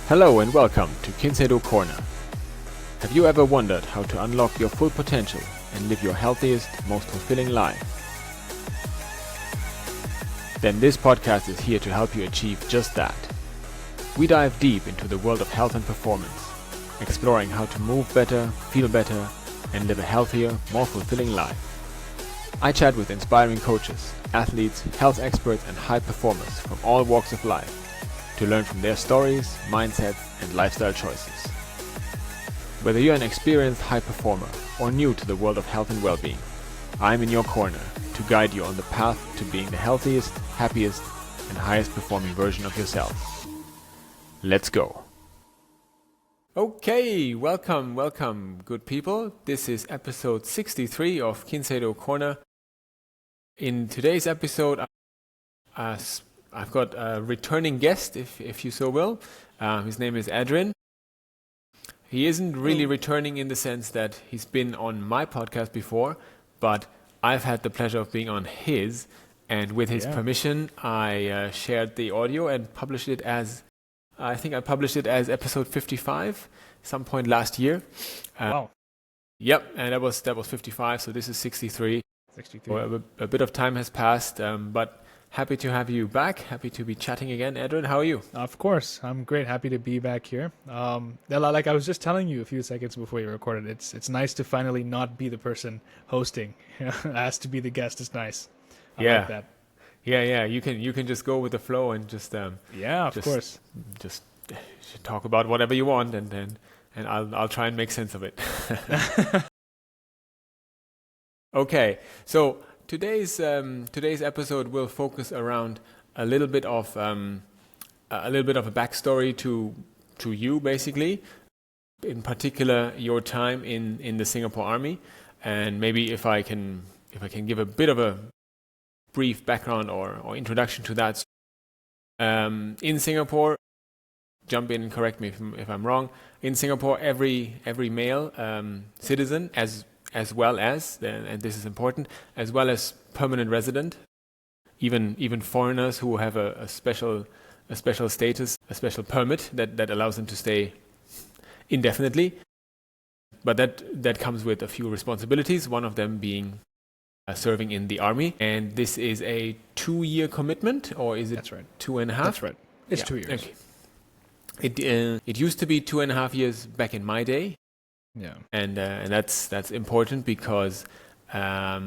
Hello and welcome to Kinsei-Do Corner. Have you ever wondered how to unlock your full potential and live your healthiest, most fulfilling life? Then this podcast is here to help you achieve just that. We dive deep into the world of health and performance, exploring how to move better, feel better, and live a healthier, more fulfilling life. I chat with inspiring coaches, athletes, health experts, and high performers from all walks of life to learn from their stories, mindsets, and lifestyle choices. Whether you're an experienced high performer or new to the world of health and well-being, I'm in your corner to guide you on the path to being the healthiest, happiest, and highest performing version of yourself. Let's go. Okay, welcome, good people. This is episode 63 of Kinsei-Do Corner. In today's episode, I've got a returning guest, if you so will. His name is Adrin. He isn't really returning in the sense that he's been on my podcast before, but I've had the pleasure of being on his, and with his permission, I shared the audio and published it as, I think I published it as episode 55, some point last year. Wow. Yep, and that was 55, so this is 63. 63. So a bit of time has passed, but happy to have you back. Happy to be chatting again. Adrin, how are you? Of course. I'm great. Happy to be back here. Like I was just telling you a few seconds before you recorded, it's nice to finally not be the person hosting. Asked to be the guest is nice. I like that. Yeah. You can just go with the flow and just of course. Just talk about whatever you want, and I'll try and make sense of it. Okay, so today's episode will focus around a little bit of a backstory to you, basically. In particular, your time in the Singapore Army, and maybe if I can give a bit of a brief background or introduction to that. In Singapore, jump in and correct me if I'm wrong. In Singapore, every male citizen, as well as, and this is important, as well as permanent resident, even foreigners who have a special status, a special permit that allows them to stay indefinitely. But that comes with a few responsibilities, one of them being serving in the army. And this is a 2-year commitment, or is it? That's right. 2.5? That's right. It's 2 years. Okay. It used to be 2.5 years back in my day. Yeah, and that's important because not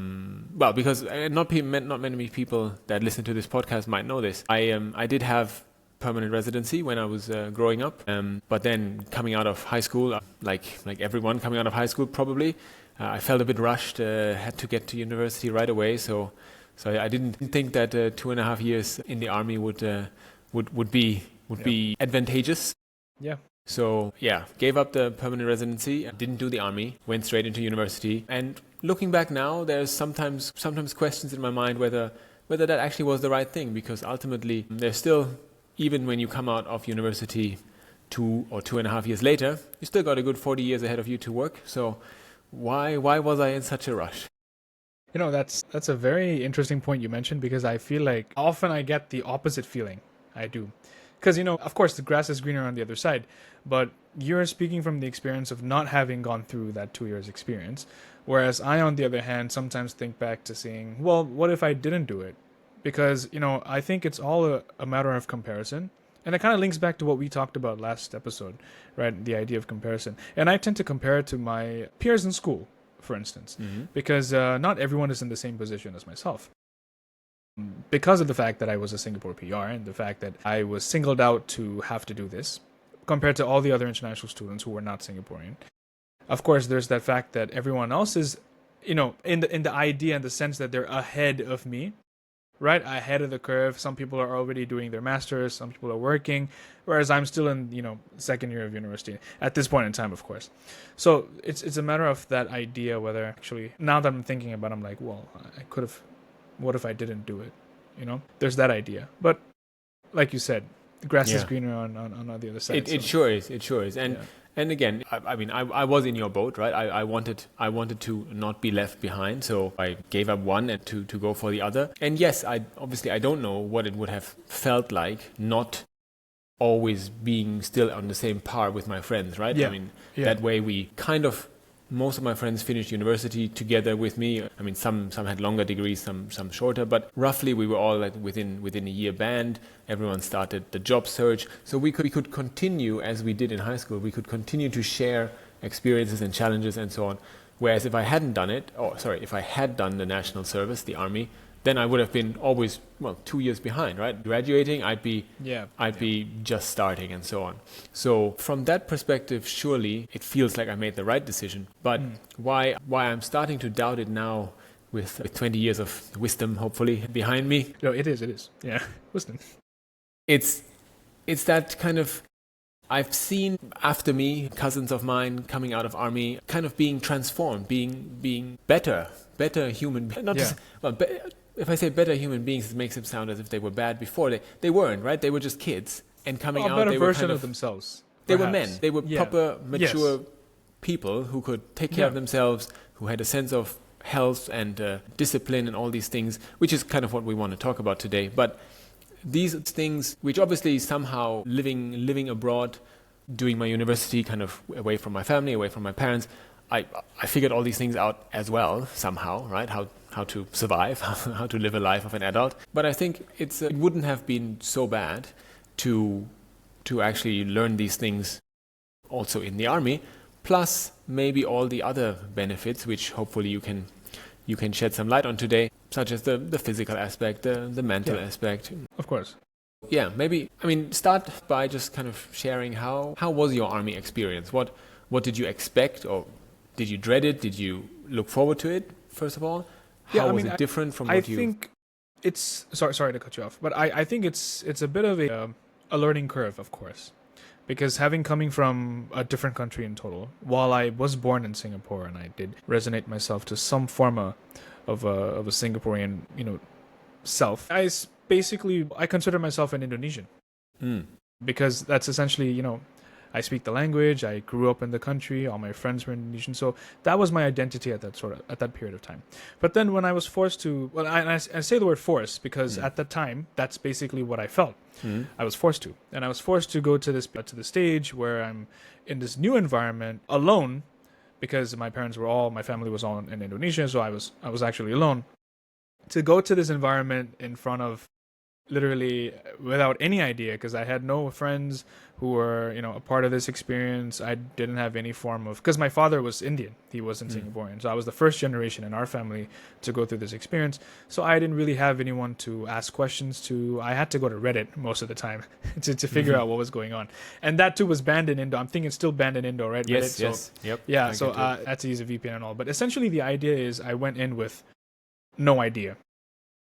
many people that listen to this podcast might know this. I did have permanent residency when I was growing up, but then coming out of high school, like everyone coming out of high school probably, I felt a bit rushed. Had to get to university right away, so I didn't think that 2.5 years in the army would be advantageous. Yeah. So gave up the permanent residency, didn't do the army, went straight into university. And looking back now, there's sometimes questions in my mind whether that actually was the right thing, because ultimately there's still, even when you come out of university 2 or 2.5 years later, you still got a good 40 years ahead of you to work. So why was I in such a rush? That's a very interesting point you mentioned, because I feel like often I get the opposite feeling. I do. Because, of course, the grass is greener on the other side, but you're speaking from the experience of not having gone through that 2 years experience. Whereas I, on the other hand, sometimes think back to saying, well, what if I didn't do it? Because, I think it's all a matter of comparison. And it kind of links back to what we talked about last episode, right? The idea of comparison. And I tend to compare it to my peers in school, for instance, because not everyone is in the same position as myself. Because of the fact that I was a Singapore PR and the fact that I was singled out to have to do this compared to all the other international students who were not Singaporean. Of course, there's that fact that everyone else is, in the idea and the sense that they're ahead of me, right? Ahead of the curve. Some people are already doing their masters, some people are working, whereas I'm still in, second year of university at this point in time, of course. So it's a matter of that idea whether actually, now that I'm thinking about it, I'm like, well, I could have. What if I didn't do it? There's that idea. But like you said, the grass is greener on the other side. It sure is. And again, I was in your boat, right? I wanted to not be left behind, so I gave up one and to go for the other. And yes, I don't know what it would have felt like not always being still on the same par with my friends, right? Yeah. I mean, Yeah. that way we kind of, most of my friends finished university together with me. I mean, some had longer degrees, some shorter, but roughly we were all like within a year band. Everyone started the job search. So we could continue as we did in high school. We could continue to share experiences and challenges and so on. Whereas if I hadn't done it, if I had done the national service, the army, then I would have been always 2 years behind, right? Graduating, I'd be just starting and so on. So from that perspective, surely it feels like I made the right decision. But why I'm starting to doubt it now with 20 years of wisdom, hopefully, behind me. No, it is. Yeah, wisdom. It's that kind of, I've seen after me cousins of mine coming out of army, kind of being transformed, being better human. If I say better human beings, it makes them sound as if they were bad before. They weren't, right? They were just kids, and coming out, better they were version kind of themselves. They Perhaps. were men. They were proper, mature people who could take care of themselves, who had a sense of health and discipline and all these things, which is kind of what we want to talk about today. But these things, which obviously somehow living abroad, doing my university kind of away from my family, away from my parents, I figured all these things out as well somehow, right? How to survive, how to live a life of an adult. But I think it wouldn't have been so bad to actually learn these things also in the army, plus maybe all the other benefits, which hopefully you can shed some light on today, such as the physical aspect, the mental aspect. Of course. Yeah, maybe, I mean, start by just kind of sharing how was your army experience? What did you expect, or did you dread it? Did you look forward to it, first of all? How was it different from what you... I think it's... Sorry to cut you off, but I think it's a bit of a learning curve, of course. Because coming from a different country in total, while I was born in Singapore and I did resonate myself to some form of a Singaporean, self, I consider myself an Indonesian. Because that's essentially, I speak the language, I grew up in the country, all my friends were Indonesian, so that was my identity at that period of time. But then when I was forced to, I say the word forced because at that time, that's basically what I felt. I was forced to. And I was forced to go to the stage where I'm in this new environment alone, because my family was all in Indonesia, so I was actually alone. To go to this environment in front of literally without any idea, because I had no friends who were, a part of this experience. I didn't have any form of, because my father was Indian, he wasn't Singaporean, so I was the first generation in our family to go through this experience. So I didn't really have anyone to ask questions to. I had to go to Reddit most of the time to figure out what was going on, and that too was banned in Indo. I'm thinking it's still banned in Indo, right? Yes, Reddit, yes, yep. Yeah, so I had to use a VPN and all. But essentially, the idea is I went in with no idea.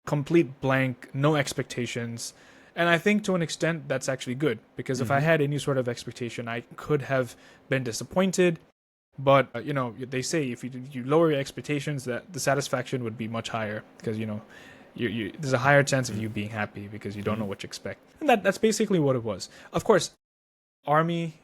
Complete blank, no expectations. And I think to an extent that's actually good, because if I had any sort of expectation, I could have been disappointed. But, they say if you lower your expectations, that the satisfaction would be much higher, because, there's a higher chance of you being happy because you don't know what you expect. And that's basically what it was. Of course, army,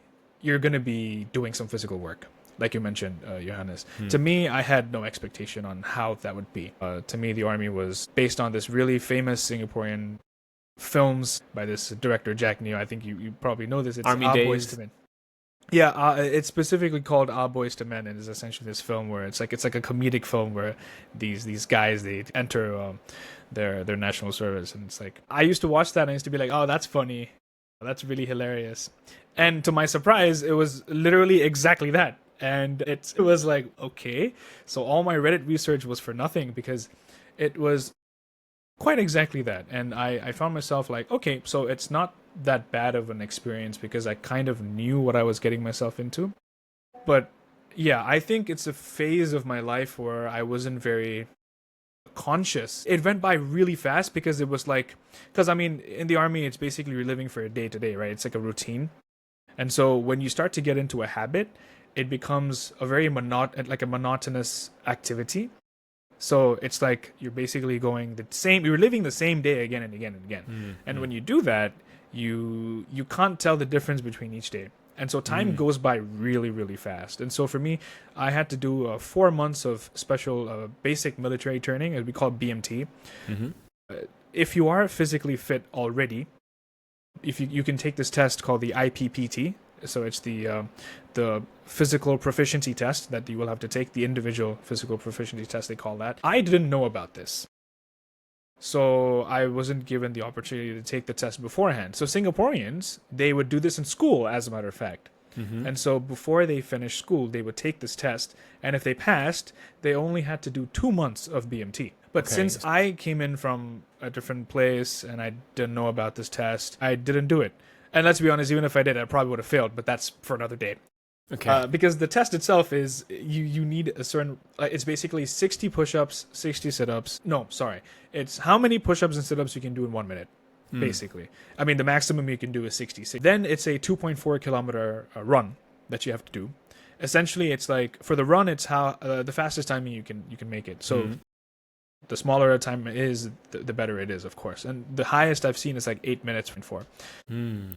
you're going to be doing some physical work. Like you mentioned, Johannes. To me, I had no expectation on how that would be. To me, the army was based on this really famous Singaporean films by this director, Jack Neo. I think you probably know this. It's Army Boys Days. to Men. Yeah, it's specifically called Boys to Men, and it's essentially this film where it's like a comedic film where these guys, they enter their national service, and it's like, I used to watch that and I used to be like, oh, that's funny, that's really hilarious. And to my surprise, it was literally exactly that. And it was like, okay, so all my Reddit research was for nothing, because it was quite exactly that. And I found myself like, okay, so it's not that bad of an experience, because I kind of knew what I was getting myself into. But yeah, I think it's a phase of my life where I wasn't very conscious. It went by really fast, because it was like, because I mean, in the army, it's basically you're living for a day to day, right? It's like a routine. And so when you start to get into a habit, it becomes a very monotonous activity. So it's like you're basically you're living the same day again and again and again. And when you do that, you can't tell the difference between each day. And so time goes by really, really fast. And so for me, I had to do 4 months of special basic military training, as we call it BMT. If you are physically fit already, if you can take this test called the IPPT. So it's the physical proficiency test that you will have to take, the individual physical proficiency test they call that. I didn't know about this, so I wasn't given the opportunity to take the test beforehand. So Singaporeans, they would do this in school, as a matter of fact. And so before they finished school, they would take this test, and if they passed, they only had to do 2 months of BMT. But since I came in from a different place and I didn't know about this test, I didn't do it. And let's be honest, even if I did, I probably would have failed, but that's for another day. Okay. Because the test itself is, you need a certain, it's basically 60 push-ups, 60 sit-ups. No, sorry. It's how many push-ups and sit-ups you can do in 1 minute. Basically, I mean, the maximum you can do is 60. Then it's a 2.4 kilometer run that you have to do. Essentially, it's like, for the run, it's how the fastest time you can make it. So the smaller a time is, the better it is, of course. And the highest I've seen is like 8 minutes for.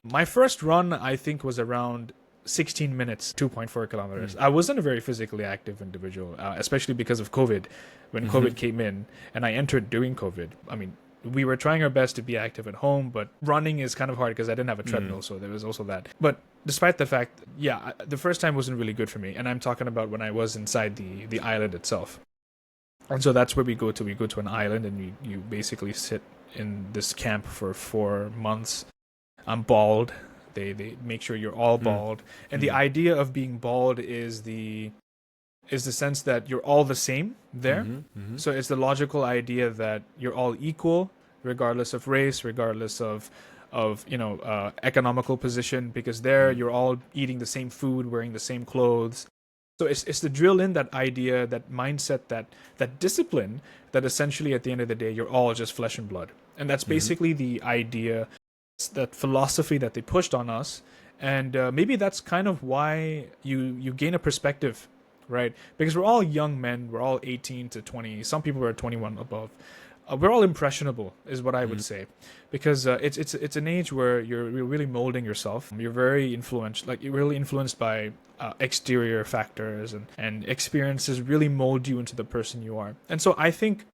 My first run, I think, was around 16 minutes, 2.4 kilometers. I wasn't a very physically active individual, especially because of COVID. When COVID came in and I entered during COVID, I mean, we were trying our best to be active at home, but running is kind of hard because I didn't have a treadmill, so there was also that. But despite the fact, the first time wasn't really good for me, and I'm talking about when I was inside the island itself. And so that's where we go to. We go to an island, and you basically sit in this camp for 4 months. I'm bald. They make sure you're all bald, and the idea of being bald is the sense that you're all the same there. So it's the logical idea that you're all equal, regardless of race, regardless of economical position, because there you're all eating the same food, wearing the same clothes. So it's to drill in that idea, that mindset, that discipline, that essentially at the end of the day you're all just flesh and blood. And that's basically the idea, that philosophy that they pushed on us. And maybe that's kind of why you gain a perspective, right? Because we're all young men. We're all 18 to 20. Some people are 21 above. We're all impressionable, is what I would say, because it's an age where you're really molding yourself. You're very influenced, like you're really influenced by exterior factors, and experiences really mold you into the person you are. And so I think,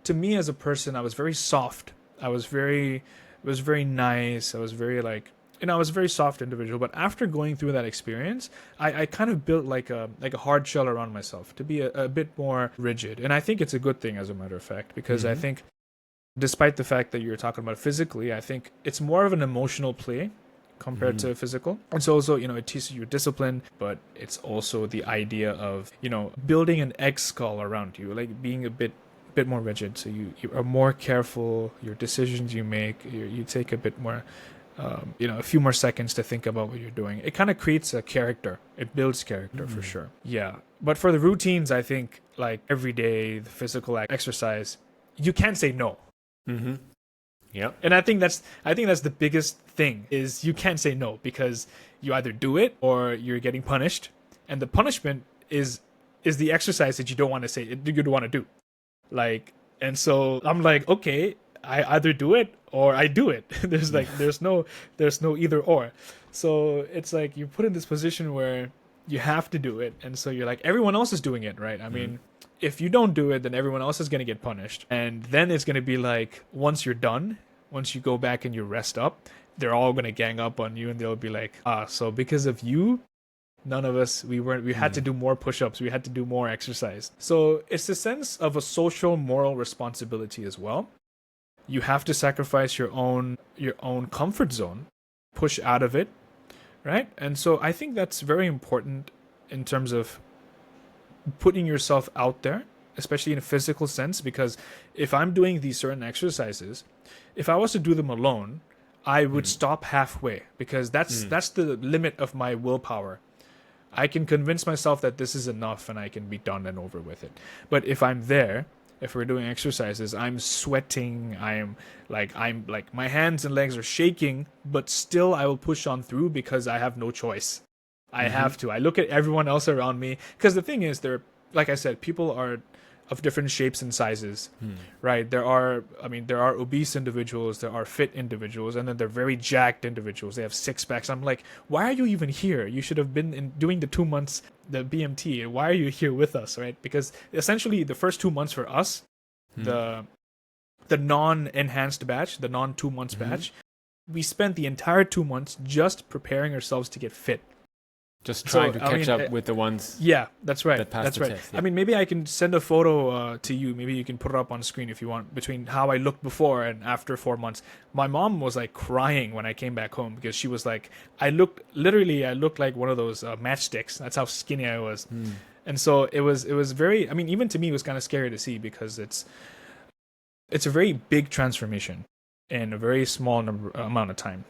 to me as a person, I was very soft. I was very nice. I was very I was a very soft individual, but after going through that experience, I kind of built like a hard shell around myself to be a bit more rigid. And I think it's a good thing, as a matter of fact, because I think, despite the fact that you're talking about physically, I think it's more of an emotional play compared to physical. And so also, it teaches you discipline, but it's also the idea of, building an egg skull around you, like being a bit more rigid. So you are more careful, your decisions you make, you take a bit more, a few more seconds to think about what you're doing. It kind of creates a character. It builds character for sure. Yeah. But for the routines, I think, like every day, the physical exercise, you can't say no. Yeah. And I think that's the biggest thing, is you can't say no, because you either do it or you're getting punished, and the punishment is the exercise that you don't want to do. And so I'm like, okay, I either do it or I do it. there's no either or. So it's like you're put in this position where you have to do it, and so you're like, everyone else is doing it, right? I mean, if you don't do it, then everyone else is going to get punished, and then it's going to be like, once you're done, once you go back and you rest up, they're all going to gang up on you, and they'll be like, so because of you, none of us, we had to do more push-ups, we had to do more exercise. So it's a sense of a social moral responsibility as well. You have to sacrifice your own comfort zone, push out of it, right? And so I think that's very important in terms of putting yourself out there, especially in a physical sense, because if I'm doing these certain exercises, if I was to do them alone, I would stop halfway, because that's the limit of my willpower. I can convince myself that this is enough and I can be done and over with it. But if we're doing exercises, I'm sweating, I'm like my hands and legs are shaking, but still I will push on through because I have no choice. I have to. I look at everyone else around me, because the thing is, like I said, people are of different shapes and sizes, right? There are obese individuals, there are fit individuals, and then there are very jacked individuals. They have six packs. I'm like, why are you even here? You should have been doing the 2 months, the BMT. Why are you here with us, right? Because essentially the first 2 months for us, the non-enhanced batch, the non 2 months batch, we spent the entire 2 months just preparing ourselves to get fit. Just trying to catch up with the ones. Yeah, that's right. That passed That's the right. test, yeah. I mean, maybe I can send a photo to you. Maybe you can put it up on screen if you want. Between how I looked before and after 4 months, my mom was like crying when I came back home because she was like, I looked like one of those matchsticks. That's how skinny I was. And so it was very. I mean, even to me, it was kind of scary to see because it's a very big transformation in a very small amount of time.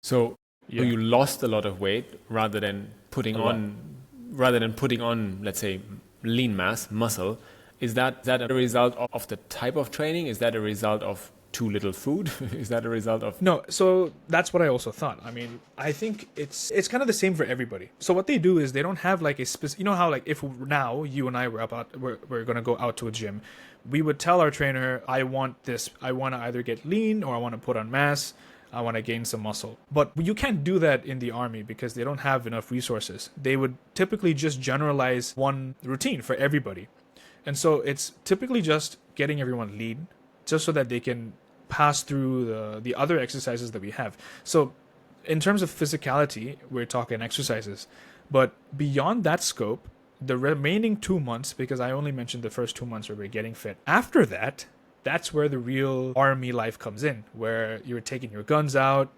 So Yeah. you lost a lot of weight rather than putting on, let's say, lean mass, muscle. Is that a result of the type of training? Is that a result of too little food? Is that a result of... No, so that's what I also thought. I mean, I think it's kind of the same for everybody. So what they do is they don't have like a specific, you know how like if now you and I we're going to go out to a gym, we would tell our trainer, I want this, I want to either get lean or I want to put on mass, I want to gain some muscle. But you can't do that in the army because they don't have enough resources. They would typically just generalize one routine for everybody. And so it's typically just getting everyone lean just so that they can pass through the other exercises that we have. So in terms of physicality, we're talking exercises. But beyond that scope, the remaining 2 months, because I only mentioned the first 2 months where we're getting fit. After that, that's where the real army life comes in, where you're taking your guns out,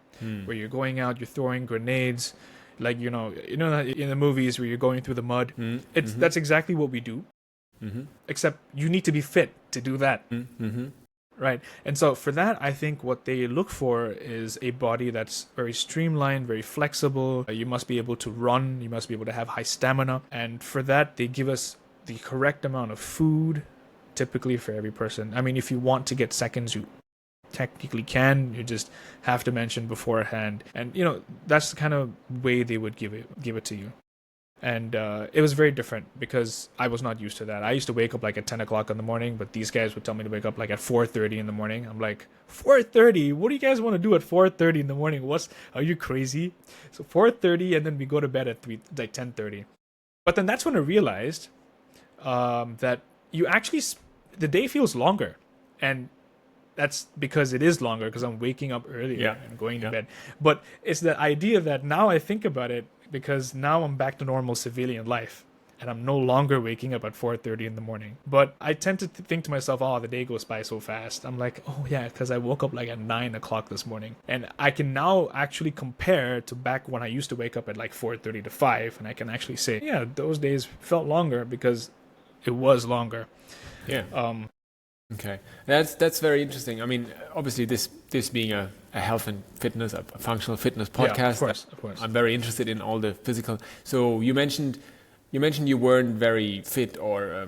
where you're going out, you're throwing grenades, like you know in the movies where you're going through the mud. That's exactly what we do, except you need to be fit to do that. Right. And so for that, I think what they look for is a body that's very streamlined, very flexible. You must be able to run. You must be able to have high stamina. And for that, they give us the correct amount of food, typically for every person. I mean, if you want to get seconds, you technically can. You just have to mention beforehand. And, that's the kind of way they would give it to you. And it was very different because I was not used to that. I used to wake up like at 10 o'clock in the morning, but these guys would tell me to wake up like at 4:30 in the morning. I'm like, 4:30? What do you guys want to do at 4:30 in the morning? Are you crazy? So 4:30 and then we go to bed at 10:30. But then that's when I realized that you actually, the day feels longer. And that's because it is longer because I'm waking up earlier and going to bed. But it's the idea that now I think about it, because now I'm back to normal civilian life and I'm no longer waking up at 4:30 in the morning. But I tend to think to myself, oh, the day goes by so fast. I'm like, oh yeah, because I woke up like at 9 o'clock this morning. And I can now actually compare to back when I used to wake up at like 4:30 to 5. And I can actually say, yeah, those days felt longer because it was longer. Yeah. Okay, that's very interesting. I mean, obviously, this being a health and fitness, a functional fitness podcast, of course. I'm very interested in all the physical. So you mentioned you weren't very fit or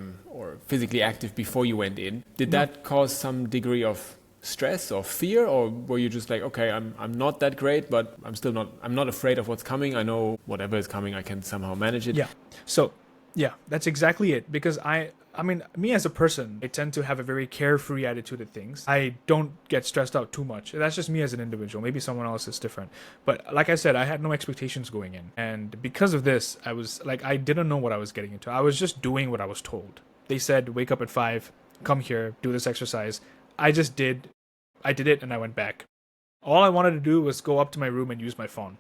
physically active before you went in. Did that cause some degree of stress or fear, or were you just like, okay, I'm not that great, but I'm not afraid of what's coming. I know whatever is coming, I can somehow manage it. Yeah. So yeah, that's exactly it. Because I mean, me as a person, I tend to have a very carefree attitude at things. I don't get stressed out too much. That's just me as an individual. Maybe someone else is different. But like I said, I had no expectations going in. And because of this, I was like, I didn't know what I was getting into. I was just doing what I was told. They said, wake up at 5, come here, do this exercise. I just did. I did it and I went back. All I wanted to do was go up to my room and use my phone.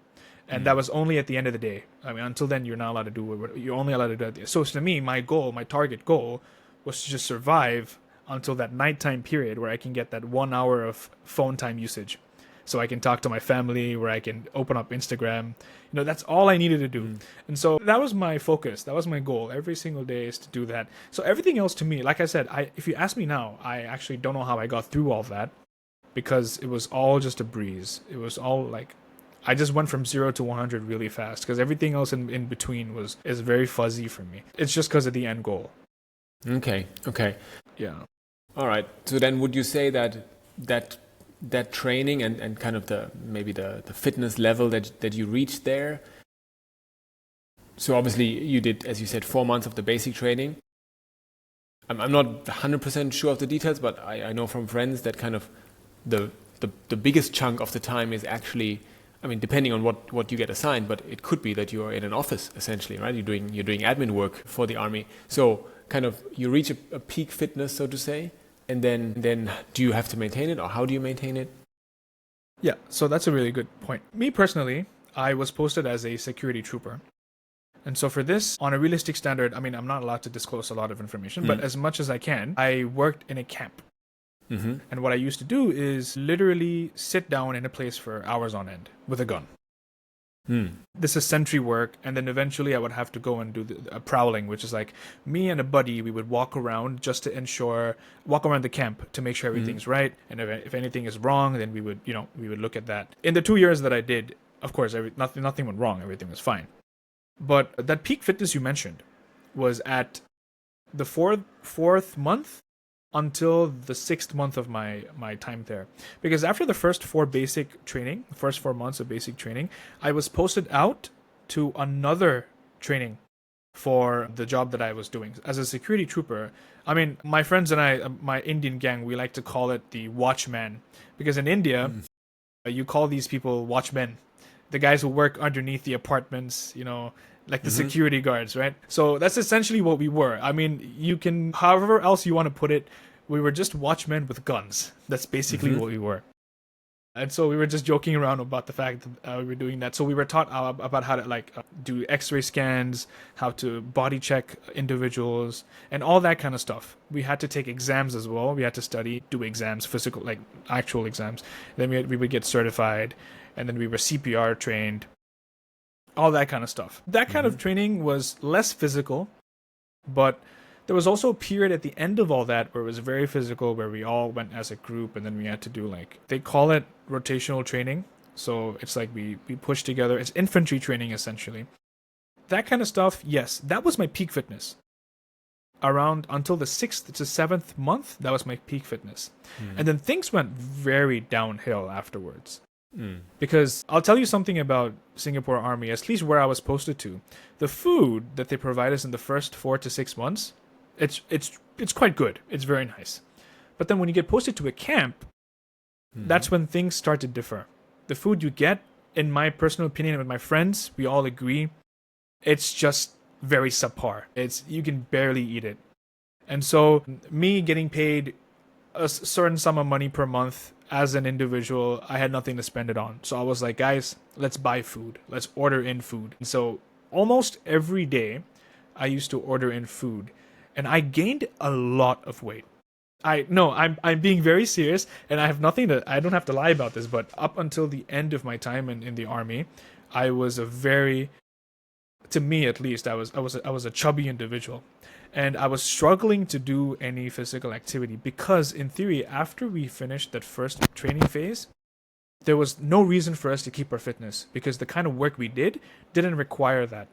And that was only at the end of the day. I mean, until then, you're not allowed to do what you're only allowed to do at the end. So to me, my target goal, was to just survive until that nighttime period where I can get that 1 hour of phone time usage. So I can talk to my family, where I can open up Instagram. That's all I needed to do. And so that was my focus. That was my goal. Every single day is to do that. So everything else to me, like I said, if you ask me now, I actually don't know how I got through all that, because it was all just a breeze. It was all like, I just went from 0 to 100 really fast, because everything else in between is very fuzzy for me. It's just because of the end goal. Okay. Yeah. All right. So then would you say that training and kind of the fitness level that you reached there? So obviously you did, as you said, 4 months of the basic training. I'm not 100% sure of the details, but I know from friends that kind of the biggest chunk of the time is actually, I mean, depending on what you get assigned, but it could be that you are in an office essentially, right? You're doing admin work for the army. So kind of you reach a peak fitness, so to say, and then do you have to maintain it, or how do you maintain it? Yeah, so that's a really good point. Me personally, I was posted as a security trooper. And so for this, on a realistic standard, I mean, I'm not allowed to disclose a lot of information, but as much as I can, I worked in a camp. And what I used to do is literally sit down in a place for hours on end with a gun. This is sentry work, and then eventually I would have to go and do a prowling, which is like me and a buddy, we would walk around just to walk around the camp to make sure everything's right, and if anything is wrong, then we would look at that. In the 2 years that I did, of course, nothing went wrong, everything was fine. But that peak fitness you mentioned was at the fourth month until the 6th month of my time there, because after the first 4 months of basic training, I was posted out to another training for the job that I was doing as a security trooper. I mean, my friends and I, my Indian gang, we like to call it the watchman, because in India, you call these people watchmen, the guys who work underneath the apartments, like the security guards, right? So that's essentially what we were. I mean, you can, however else you want to put it, we were just watchmen with guns. That's basically what we were. And so we were just joking around about the fact that we were doing that. So we were taught about how to do X-ray scans, how to body check individuals, and all that kind of stuff. We had to take exams as well. We had to study, do exams, physical, like actual exams. Then we would get certified, and then we were CPR trained, all that kind of stuff. That kind of training was less physical, but there was also a period at the end of all that where it was very physical, where we all went as a group, and then we had to do they call it rotational training. So it's like we push together. It's infantry training, essentially. That kind of stuff, yes, that was my peak fitness. Around until the 6th to 7th month, that was my peak fitness. And then things went very downhill afterwards. Because I'll tell you something about Singapore Army, at least where I was posted to. The food that they provide us in the first 4 to 6 months, it's quite good. It's very nice. But then when you get posted to a camp, that's when things start to differ. The food you get, in my personal opinion, and with my friends, we all agree, it's just very subpar. You can barely eat it. And so me getting paid a certain sum of money per month as an individual, I had nothing to spend it on. So I was like, guys, let's buy food. Let's order in food. And so almost every day, I used to order in food. And I gained a lot of weight. I'm being very serious, and I don't have to lie about this, but up until the end of my time in the army, I was to me at least, I was a chubby individual. And I was struggling to do any physical activity because, in theory, after we finished that first training phase, there was no reason for us to keep our fitness because the kind of work we didn't require that.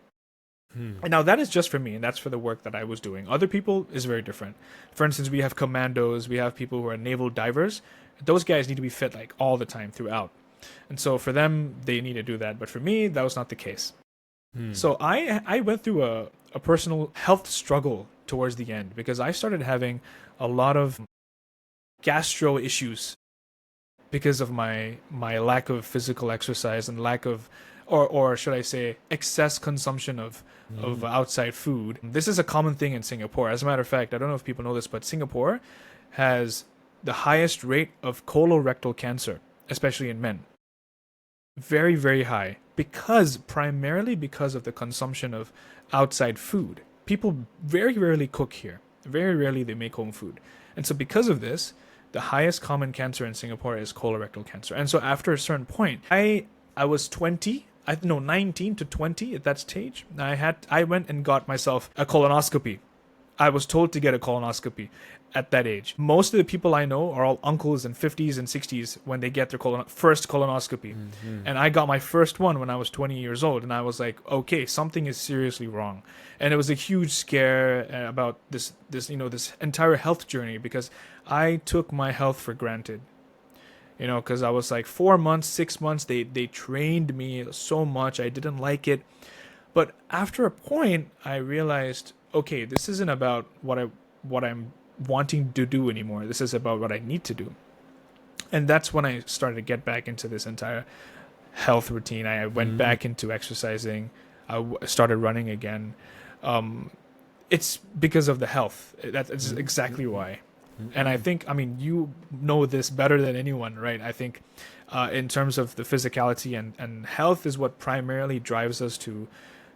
And now that is just for me, and that's for the work that I was doing. Other people is very different. For instance, we have commandos, we have people who are naval divers. Those guys need to be fit all the time throughout. And so for them, they need to do that. But for me, that was not the case. So I went through a personal health struggle towards the end because I started having a lot of gastro issues because of my lack of physical exercise and lack of, or should I say, excess consumption of outside food. This is a common thing in Singapore. As a matter of fact, I don't know if people know this, but Singapore has the highest rate of colorectal cancer, especially in men. Very, very high. Primarily because of the consumption of outside food. People very rarely cook here. Very rarely they make home food. And so because of this, the highest common cancer in Singapore is colorectal cancer. And so after a certain point, I was 19 to 20 at that stage. I went and got myself a colonoscopy. I was told to get a colonoscopy at that age. Most of the people I know are all uncles in 50s and 60s when they get their first colonoscopy. And I got my first one when I was 20 years old. And I was like, okay, something is seriously wrong. And it was a huge scare about this entire health journey because I took my health for granted. Because I was like 4 months, 6 months, they trained me so much. I didn't like it. But after a point, I realized, okay, this isn't about what I'm wanting to do anymore. This is about what I need to do. And that's when I started to get back into this entire health routine. I went back into exercising. I started running again. It's because of the health. That's exactly why. And I think, you know this better than anyone, right? I think in terms of the physicality, and health is what primarily drives us to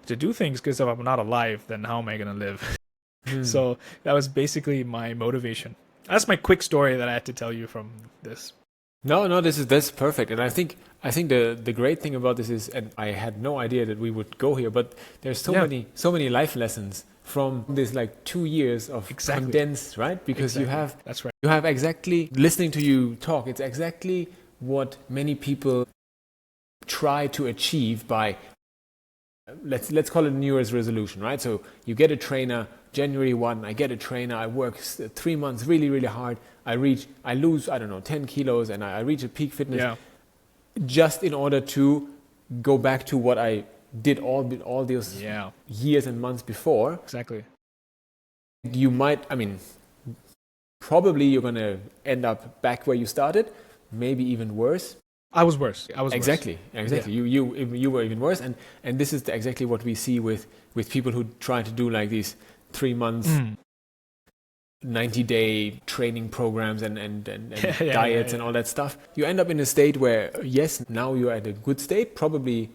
do things, because if I'm not alive, then how am I going to live? So that was basically my motivation. That's my quick story that I had to tell you from this. No, that's perfect. And I think the great thing about this is, and I had no idea that we would go here, but there's so many life lessons from this like 2 years of condensed, right? Because that's right. you have exactly, listening to you talk, it's exactly what many people try to achieve by, let's call it New Year's resolution, right? So you get a trainer, January 1, I get a trainer, I work 3 months really, really hard, I lose, I don't know, 10 kilos, and I reach a peak fitness just in order to go back to what I did all those years and months before. Exactly. You might, probably you're going to end up back where you started, maybe even worse. I was worse. Exactly. Yeah. You were even worse, and this is exactly what we see with people who try to do like these 3 months, 90-day training programs and diets and all that stuff. You end up in a state where, yes, now you're at a good state, probably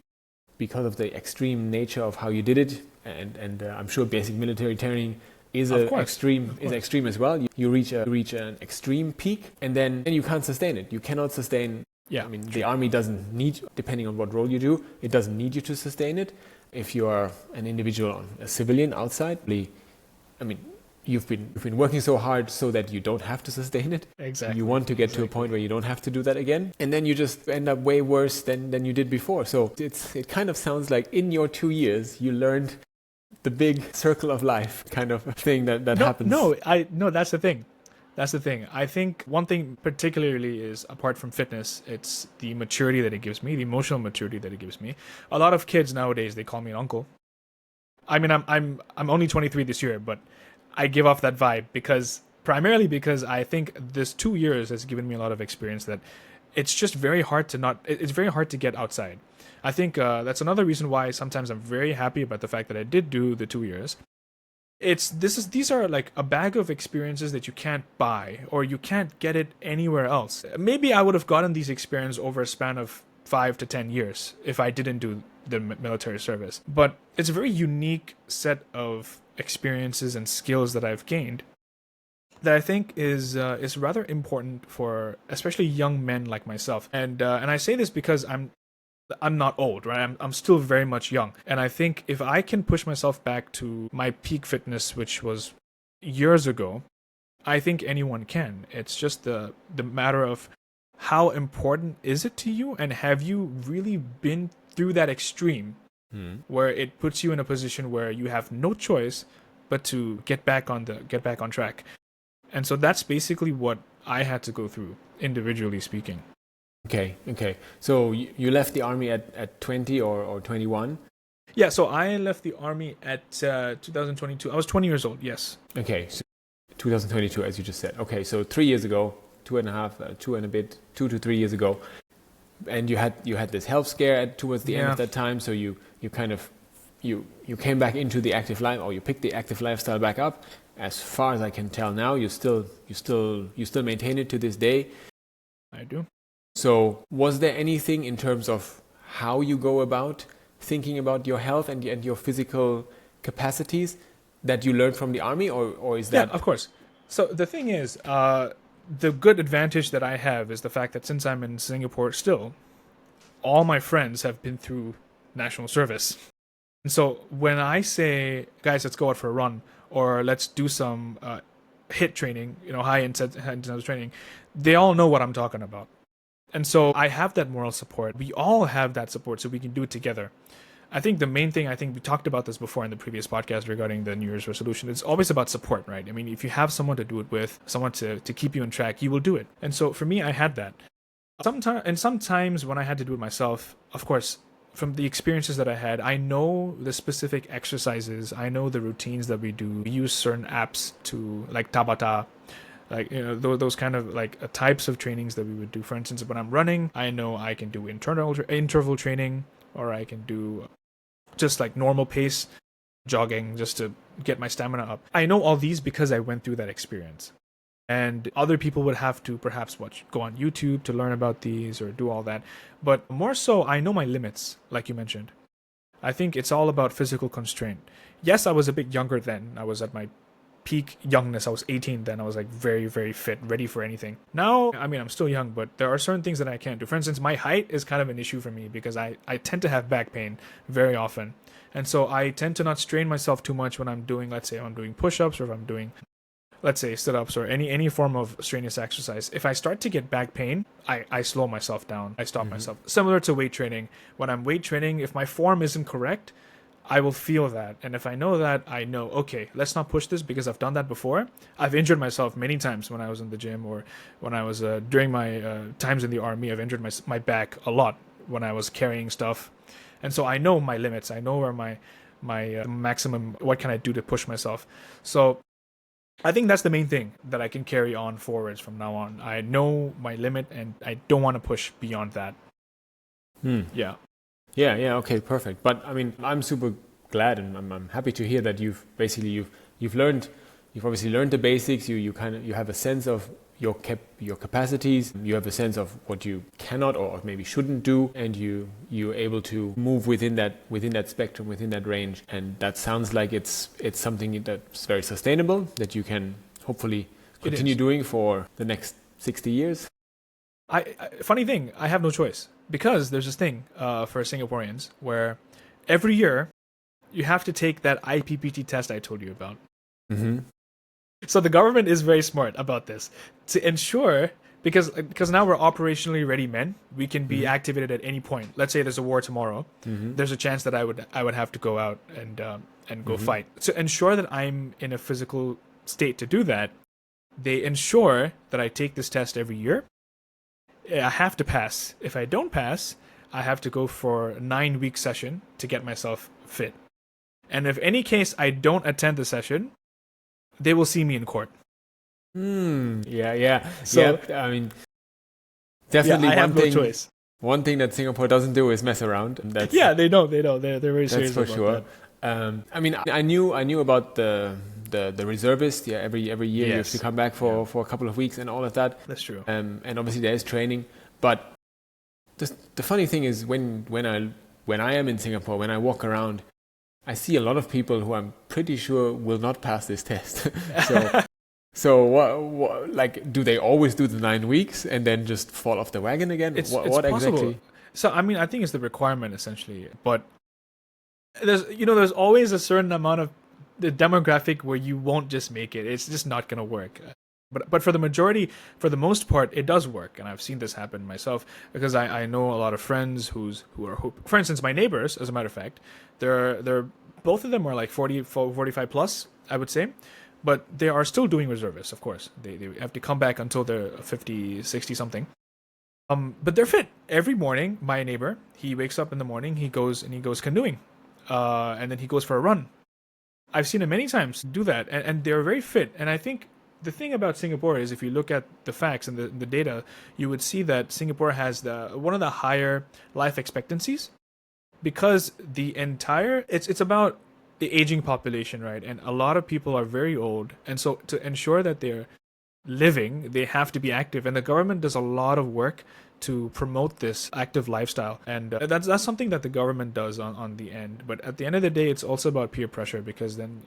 because of the extreme nature of how you did it, and I'm sure basic military training is extreme as well. You reach an extreme peak, and then you can't sustain it. You cannot sustain. Yeah. The army doesn't need, depending on what role you do, it doesn't need you to sustain it. If you are an individual, a civilian outside, you've been working so hard so that you don't have to sustain it. Exactly. You want to get to a point where you don't have to do that again, and then you just end up way worse than you did before. So it kind of sounds like in your 2 years you learned the big circle of life kind of thing that happens. No, that's the thing. That's the thing. I think one thing particularly is, apart from fitness, it's the maturity that it gives me, the emotional maturity that it gives me. A lot of kids nowadays, they call me an uncle. I mean, I'm only 23 this year, but I give off that vibe primarily because I think this 2 years has given me a lot of experience that it's just very hard it's very hard to get outside. I think that's another reason why sometimes I'm very happy about the fact that I did do the 2 years. These are like a bag of experiences that you can't buy, or you can't get it anywhere else. Maybe I would have gotten these experiences over a span of 5 to 10 years if I didn't do the military service. But it's a very unique set of experiences and skills that I've gained that I think is rather important for especially young men like myself. And I say this because I'm not old, right? I'm still very much young. And I think if I can push myself back to my peak fitness, which was years ago, I think anyone can. It's just the matter of how important is it to you, and have you really been through that extreme where it puts you in a position where you have no choice but to get back on track. And so that's basically what I had to go through, individually speaking. Okay. So you left the army at 20 or 21? Yeah, so I left the army at 2022. I was 20 years old, yes. Okay, so 2022, as you just said. Okay, so 3 years ago, 2 to 3 years ago, and you had this health scare towards the end of that time. So you kind of you came back into the active life, or you picked the active lifestyle back up. As far as I can tell now, you still maintain it to this day. I do. So was there anything in terms of how you go about thinking about your health and your physical capacities that you learned from the army, or is that? Yeah, of course. So the thing is, the good advantage that I have is the fact that since I'm in Singapore still, all my friends have been through national service. And so when I say, guys, let's go out for a run, or let's do some HIIT training, high intensity training, they all know what I'm talking about. And so I have that moral support. We all have that support, so we can do it together. I think the main thing, we talked about this before in the previous podcast regarding the New Year's resolution. It's always about support, right? I mean, if you have someone to do it with, someone to keep you on track, you will do it. And so for me, I had that. Sometimes when I had to do it myself, of course, from the experiences that I had, I know the specific exercises, I know the routines that we do. We use certain apps to, like Tabata, like those kind of types of trainings that we would do. For instance, when I'm running, I know I can do interval training, or I can do just like normal pace jogging just to get my stamina up. I know all these because I went through that experience. And other people would have to perhaps go on YouTube to learn about these or do all that. But more so, I know my limits, like you mentioned. I think it's all about physical constraint. Yes, I was a bit younger then. I was at my peak youngness. I was 18 then. I was like very, very fit, ready for anything. Now, I mean, I'm still young, but there are certain things that I can't do. For instance, my height is kind of an issue for me because I tend to have back pain very often. And so I tend to not strain myself too much when I'm doing, let's say, I'm doing push-ups or if I'm doing, let's say, sit-ups or any form of strenuous exercise. If I start to get back pain, I slow myself down. I stop myself. Similar to weight training. When I'm weight training, if my form isn't correct, I will feel that. And if I know that, I know, okay, let's not push this because I've done that before. I've injured myself many times when I was in the gym or when I was during my times in the army. I've injured my back a lot when I was carrying stuff. And so I know my limits. I know where my maximum, what can I do to push myself. So I think that's the main thing that I can carry on forwards from now on. I know my limit and I don't want to push beyond that. Yeah. Yeah, okay, perfect. But I mean, I'm super glad and I'm happy to hear that you've obviously learned the basics. You have a sense of your capacities. You have a sense of what you cannot or maybe shouldn't do, and you're able to move within that spectrum, within that range. And that sounds like it's something that's very sustainable that you can hopefully continue doing for the next 60 years. Funny thing, I have no choice because there's this thing for Singaporeans where every year you have to take that IPPT test I told you about. Mm-hmm. So the government is very smart about this to ensure because now we're operationally ready men. We can be activated at any point. Let's say there's a war tomorrow. There's a chance that I would have to go out and go fight. To ensure that I'm in a physical state to do that, they ensure that I take this test every year. I have to pass. If I don't pass, I have to go for a 9-week session to get myself fit. And if any case I don't attend the session, they will see me in court. Yeah. So, I mean, definitely I have no choice. One thing that Singapore doesn't do is mess around. They don't. They're very serious about sure. That. I mean, I knew about the reservist. Yeah, every year you have to come back for a couple of weeks and all of that. That's true. And obviously there is training, but the funny thing is when I am in Singapore, when I walk around, I see a lot of people who I'm pretty sure will not pass this test. So what, like, do they always do the 9 weeks and then just fall off the wagon again? It's what possible. exactly? So I mean, I think it's the requirement essentially, but there's always a certain amount of the demographic where you won't just make it. It's just not gonna work. But for the majority, for the most part, it does work, and I've seen this happen myself because I know a lot of friends who are, for instance, my neighbors. As a matter of fact, they're both of them are like 40, 45 plus, I would say, but they are still doing reservists. Of course, they have to come back until they're 50, 60 something. But they're fit. Every morning, my neighbor, he wakes up in the morning, he goes canoeing, and then he goes for a run. I've seen him many times do that, and they're very fit. And I think the thing about Singapore is, if you look at the facts and the data, you would see that Singapore has one of the higher life expectancies because it's about the aging population, right? And a lot of people are very old, and so to ensure that they're living, they have to be active, and the government does a lot of work to promote this active lifestyle, and that's something that the government does on the end. But at the end of the day, it's also about peer pressure, because then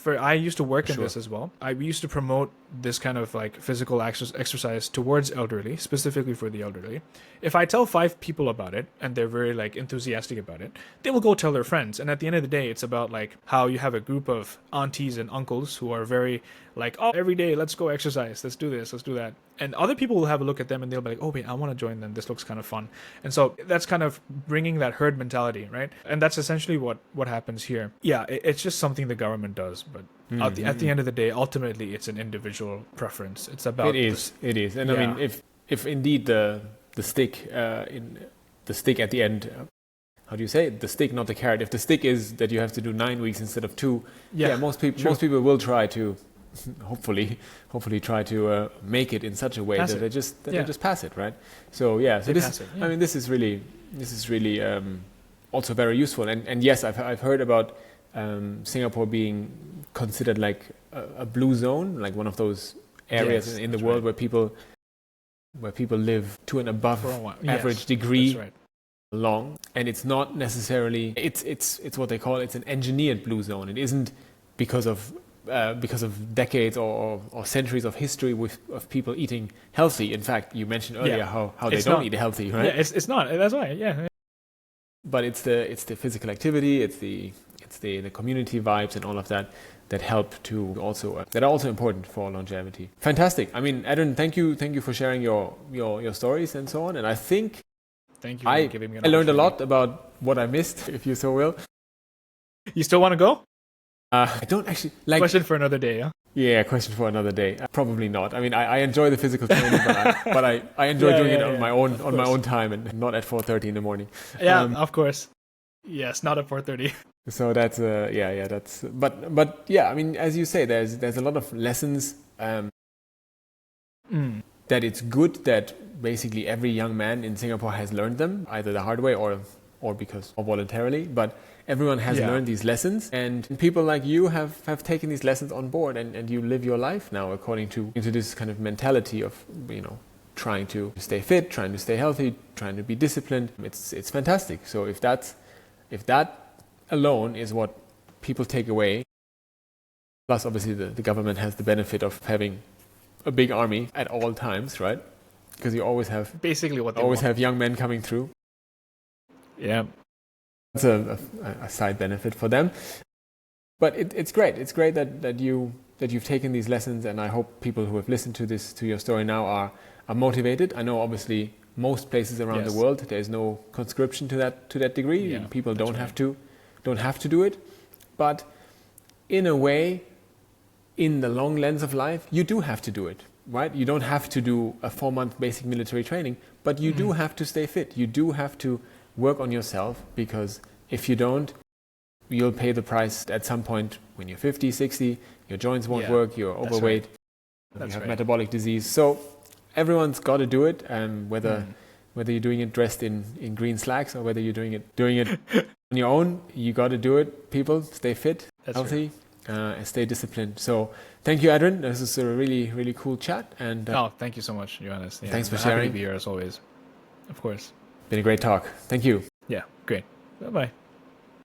I used to work in this as well. We used to promote this kind of like physical exercise towards elderly, specifically for the elderly. If I tell 5 people about it and they're very like enthusiastic about it, they will go tell their friends. And at the end of the day, it's about like how you have a group of aunties and uncles who are very like, oh, every day, let's go exercise, let's do this, let's do that. And other people will have a look at them and they'll be like, oh wait, I want to join them, this looks kind of fun. And so that's kind of bringing that herd mentality, right? And that's essentially what happens here. Yeah, it's just something the government does, but at the end of the day, ultimately it's an individual preference. It's about it is. And I mean, if indeed the stick the stick at the end, how do you say it? The stick, not the carrot. If the stick is that you have to do 9 weeks instead of 2, most people will try to hopefully try to make it in such a way that they just pass it, right? So I mean, this is really also very useful. And yes, I've heard about Singapore being considered like a blue zone, like one of those areas Yes, in the that's world right. where people live to an above For a while. average Yes, degree that's right. long, and it's not necessarily it's what they call it's an engineered blue zone. It isn't because of decades or centuries of history of people eating healthy. In fact, you mentioned earlier Yeah, how they it's don't not. eat healthy, Yeah, right? it's not. That's why. Yeah. But it's the physical activity, it's the community vibes and all of that that help to also that are also important for longevity. Fantastic. I mean, Adrin, thank you for sharing your stories and so on. And I think Thank you for I giving me an I learned a opportunity. lot about what I missed, if you so will. You still want to go? I don't actually like. Question for another day. Huh? Yeah, question for another day. Probably not. I mean, I enjoy the physical training, but I enjoy Yeah, doing it yeah, on yeah. my own time and not at 4:30 in the morning. Yeah, of course. Yes, not at 4:30. So that's yeah, that's but yeah, I mean, as you say, there's a lot of lessons Mm. that it's good that basically every young man in Singapore has learned them, either the hard way or because or voluntarily, but everyone has Yeah. learned these lessons, and people like you have taken these lessons on board, and you live your life now according to into this kind of mentality of, you know, trying to stay fit, trying to stay healthy, trying to be disciplined. It's fantastic. So if that alone is what people take away, plus obviously the government has the benefit of having a big army at all times, right? Because you Basically what they always want. have young men coming through. Yeah. That's a side benefit for them. But it's great. It's great that you've taken these lessons, and I hope people who have listened to your story now are motivated. I know obviously most places around the Yes. world there's no conscription to that degree. Yeah, People that's don't have to do it. But in a way, in the long lens of life, you do have to do it, right? You don't have to do a 4-month basic military training, but you do have to stay fit. You do have to work on yourself, because if you don't, you'll pay the price at some point when you're 50, 60, your joints won't work, you're overweight, you have metabolic disease. So everyone's got to do it, and whether you're doing it dressed in green slacks or whether you're doing it on your own, you got to do it. People, stay fit, healthy, and stay disciplined. So thank you, Adrin. This is a really, really cool chat. And thank you so much, Johannes. Yeah, thanks for happy sharing. to be here as always. Of course. Been a great talk. Thank you. Yeah, great. Bye-bye.